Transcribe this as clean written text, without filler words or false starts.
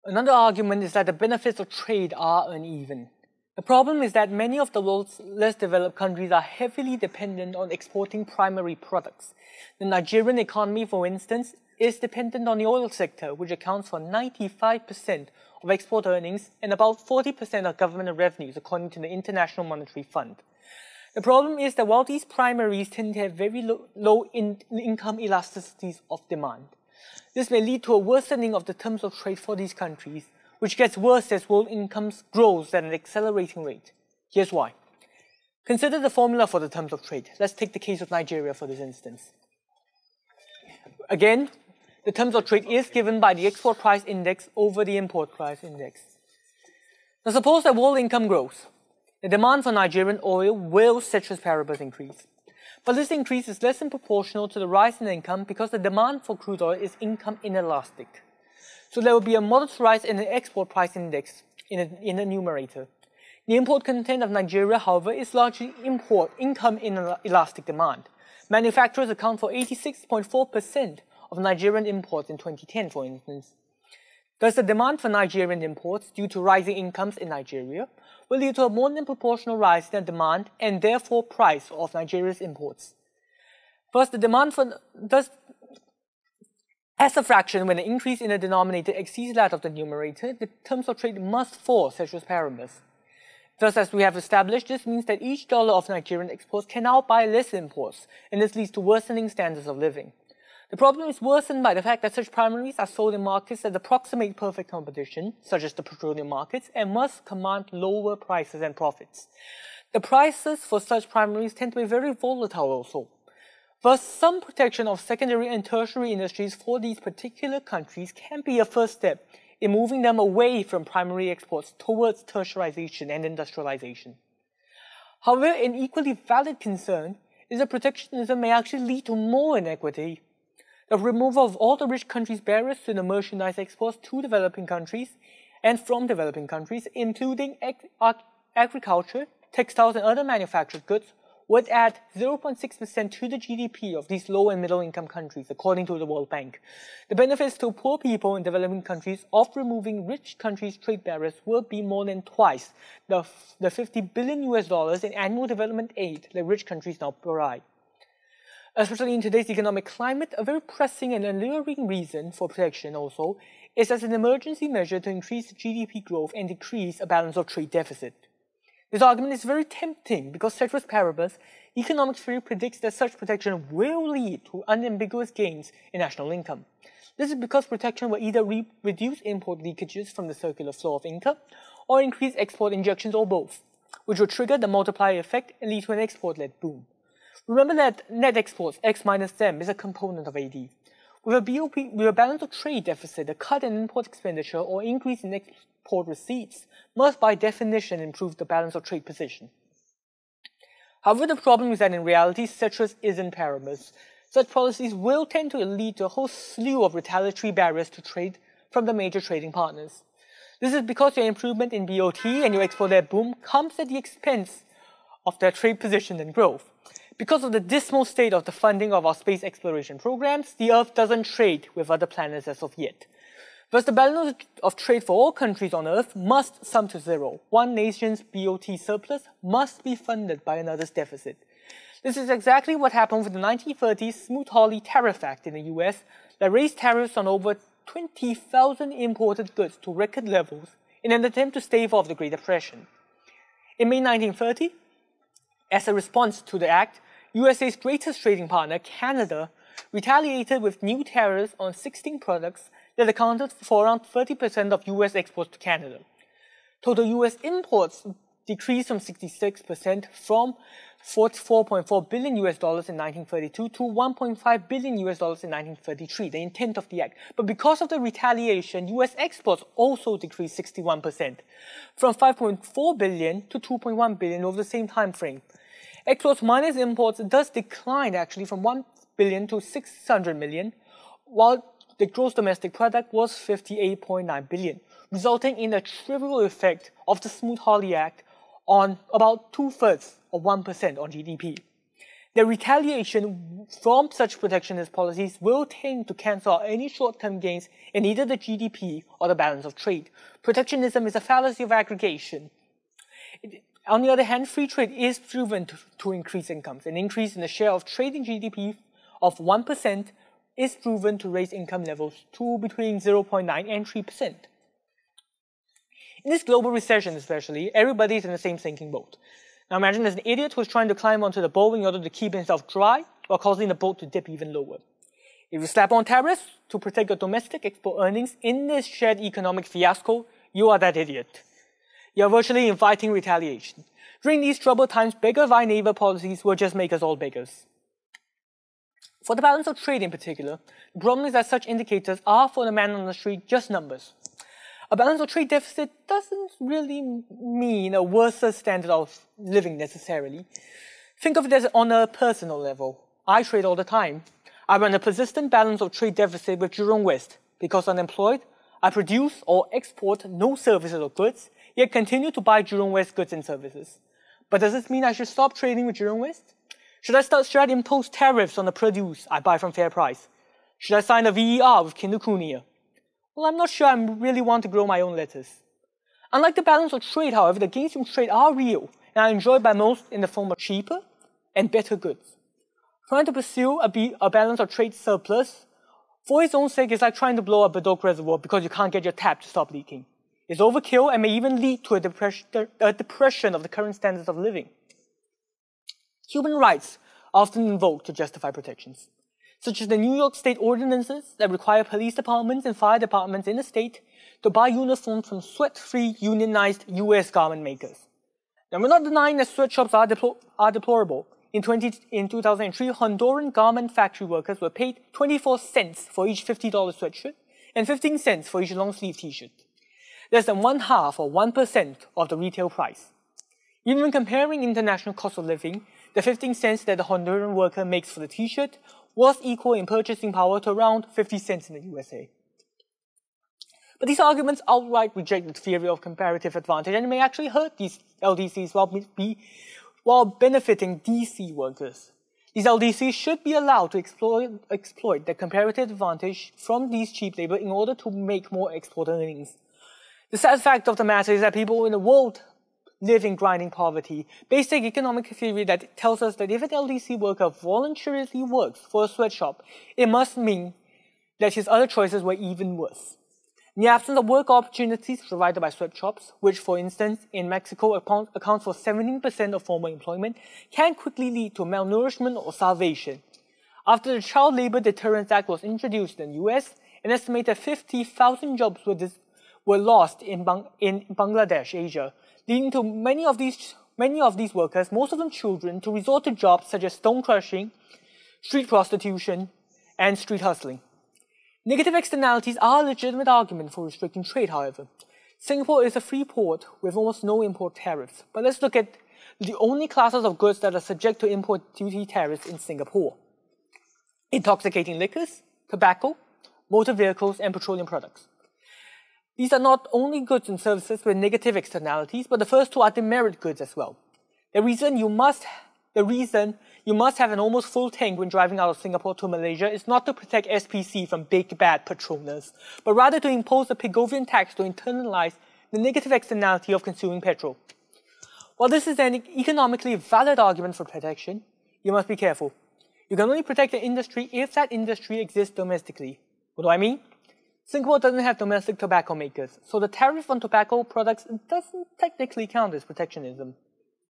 Another argument is that the benefits of trade are uneven. The problem is that many of the world's less developed countries are heavily dependent on exporting primary products. The Nigerian economy, for instance, is dependent on the oil sector, which accounts for 95% of export earnings and about 40% of government revenues, according to the International Monetary Fund. The problem is that while these primaries tend to have very low income elasticities of demand, this may lead to a worsening of the terms of trade for these countries, which gets worse as world incomes grows at an accelerating rate. Here's why. Consider the formula for the terms of trade. Let's take the case of Nigeria for this instance. Again, the terms of trade is given by the export price index over the import price index. Now suppose that world income grows. The demand for Nigerian oil will, ceteris paribus, increase. But this increase is less than proportional to the rise in income because the demand for crude oil is income inelastic. So there will be a modest rise in the export price index in the numerator. The import content of Nigeria, however, is largely income inelastic demand. Manufacturers account for 86.4% of Nigerian imports in 2010, for instance. Thus, the demand for Nigerian imports, due to rising incomes in Nigeria, will lead to a more than proportional rise in the demand and therefore price of Nigeria's imports. First, the demand as a fraction, when the increase in the denominator exceeds that of the numerator, the terms of trade must fall, ceteris paribus. Thus, as we have established, this means that each dollar of Nigerian exports can now buy less imports, and this leads to worsening standards of living. The problem is worsened by the fact that such primaries are sold in markets that approximate perfect competition, such as the petroleum markets, and must command lower prices and profits. The prices for such primaries tend to be very volatile also. Thus, some protection of secondary and tertiary industries for these particular countries can be a first step in moving them away from primary exports towards tertiarization and industrialization. However, an equally valid concern is that protectionism may actually lead to more inequity. The removal of all the rich countries' barriers to the merchandise exports to developing countries and from developing countries, including agriculture, textiles, and other manufactured goods, would add 0.6% to the GDP of these low and middle income countries, according to the World Bank. The benefits to poor people in developing countries of removing rich countries' trade barriers will be more than twice the $50 billion in annual development aid that rich countries now provide. Especially in today's economic climate, a very pressing and alluring reason for protection also is as an emergency measure to increase GDP growth and decrease a balance of trade deficit. This argument is very tempting because, ceteris paribus, economics theory predicts that such protection will lead to unambiguous gains in national income. This is because protection will either reduce import leakages from the circular flow of income or increase export injections or both, which will trigger the multiplier effect and lead to an export-led boom. Remember that net exports, X minus them, is a component of AD. With a balance of trade deficit, a cut in import expenditure or increase in export receipts must by definition improve the balance of trade position. However, the problem is that in reality, ceteris isn't paribus. Such policies will tend to lead to a whole slew of retaliatory barriers to trade from the major trading partners. This is because your improvement in BOT and your export-led boom comes at the expense of their trade position and growth. Because of the dismal state of the funding of our space exploration programs, the Earth doesn't trade with other planets as of yet. Thus, the balance of trade for all countries on Earth must sum to zero. One nation's BOT surplus must be funded by another's deficit. This is exactly what happened with the 1930s Smoot-Hawley Tariff Act in the US that raised tariffs on over 20,000 imported goods to record levels in an attempt to stave off the Great Depression. In May 1930, as a response to the act, USA's greatest trading partner, Canada, retaliated with new tariffs on 16 products that accounted for around 30% of US exports to Canada. Total US imports decreased from 66% from $44.4 billion in 1932 to $1.5 billion in 1933, the intent of the act. But because of the retaliation, US exports also decreased 61%, from $5.4 billion to $2.1 billion over the same time frame. Exports minus imports thus declined actually from $1 billion to $600 million, while the gross domestic product was $58.9 billion, resulting in a trivial effect of the Smoot-Hawley Act on about 2/3 or 1% on GDP. The retaliation from such protectionist policies will tend to cancel out any short-term gains in either the GDP or the balance of trade. Protectionism is a fallacy of aggregation. On the other hand, free trade is proven to increase incomes. An increase in the share of trade in GDP of 1% is proven to raise income levels to between 0.9 and 3%. In this global recession especially, everybody is in the same sinking boat. Now imagine there's an idiot who's trying to climb onto the boat in order to keep himself dry while causing the boat to dip even lower. If you slap on tariffs to protect your domestic export earnings in this shared economic fiasco, you are that idiot. You are virtually inviting retaliation. During these troubled times, beggar thy neighbor policies will just make us all beggars. For the balance of trade in particular, the problem is that such indicators are for the man on the street just numbers. A balance of trade deficit doesn't really mean a worse standard of living necessarily. Think of it as on a personal level. I trade all the time. I run a persistent balance of trade deficit with Jurong West. Because unemployed, I produce or export no services or goods, yet continue to buy Jurong West goods and services. But does this mean I should stop trading with Jurong West? Should I impose tariffs on the produce I buy from Fair Price? Should I sign a VER with Kinokuniya? Well, I'm not sure I really want to grow my own lettuce. Unlike the balance of trade, however, the gains from trade are real and are enjoyed by most in the form of cheaper and better goods. Trying to pursue a balance of trade surplus for its own sake is like trying to blow up a Bedok reservoir because you can't get your tap to stop leaking. It's overkill and may even lead to a depression of the current standards of living. Human rights are often invoked to justify protections, such as the New York State ordinances that require police departments and fire departments in the state to buy uniforms from sweat-free, unionized U.S. garment makers. Now, we're not denying that sweatshops are deplorable. In 2003, Honduran garment factory workers were paid 24 cents for each $50 sweatshirt and 15 cents for each long-sleeve t-shirt. Less than 1/2 or 1% of the retail price. Even when comparing international cost of living, the 15 cents that the Honduran worker makes for the t-shirt was equal in purchasing power to around 50 cents in the USA. But these arguments outright reject the theory of comparative advantage and may actually hurt these LDCs while benefiting DC workers. These LDCs should be allowed to exploit the comparative advantage from these cheap labor in order to make more export earnings. The sad fact of the matter is that people in the world live in grinding poverty. Basic economic theory that tells us that if an LDC worker voluntarily works for a sweatshop, it must mean that his other choices were even worse. In the absence of work opportunities provided by sweatshops, which for instance in Mexico accounts for 17% of formal employment, can quickly lead to malnourishment or starvation. After the Child Labor Deterrence Act was introduced in the US, an estimated 50,000 jobs were lost in Bangladesh, Asia, leading to many of these workers, most of them children, to resort to jobs such as stone crushing, street prostitution, and street hustling. Negative externalities are a legitimate argument for restricting trade, however. Singapore is a free port with almost no import tariffs, but let's look at the only classes of goods that are subject to import duty tariffs in Singapore. Intoxicating liquors, tobacco, motor vehicles, and petroleum products. These are not only goods and services with negative externalities, but the first two are demerit goods as well. The reason you must have an almost full tank when driving out of Singapore to Malaysia is not to protect SPC from big bad patroners, but rather to impose a Pigovian tax to internalize the negative externality of consuming petrol. While this is an economically valid argument for protection, you must be careful. You can only protect the industry if that industry exists domestically. What do I mean? Singapore doesn't have domestic tobacco makers, so the tariff on tobacco products doesn't technically count as protectionism.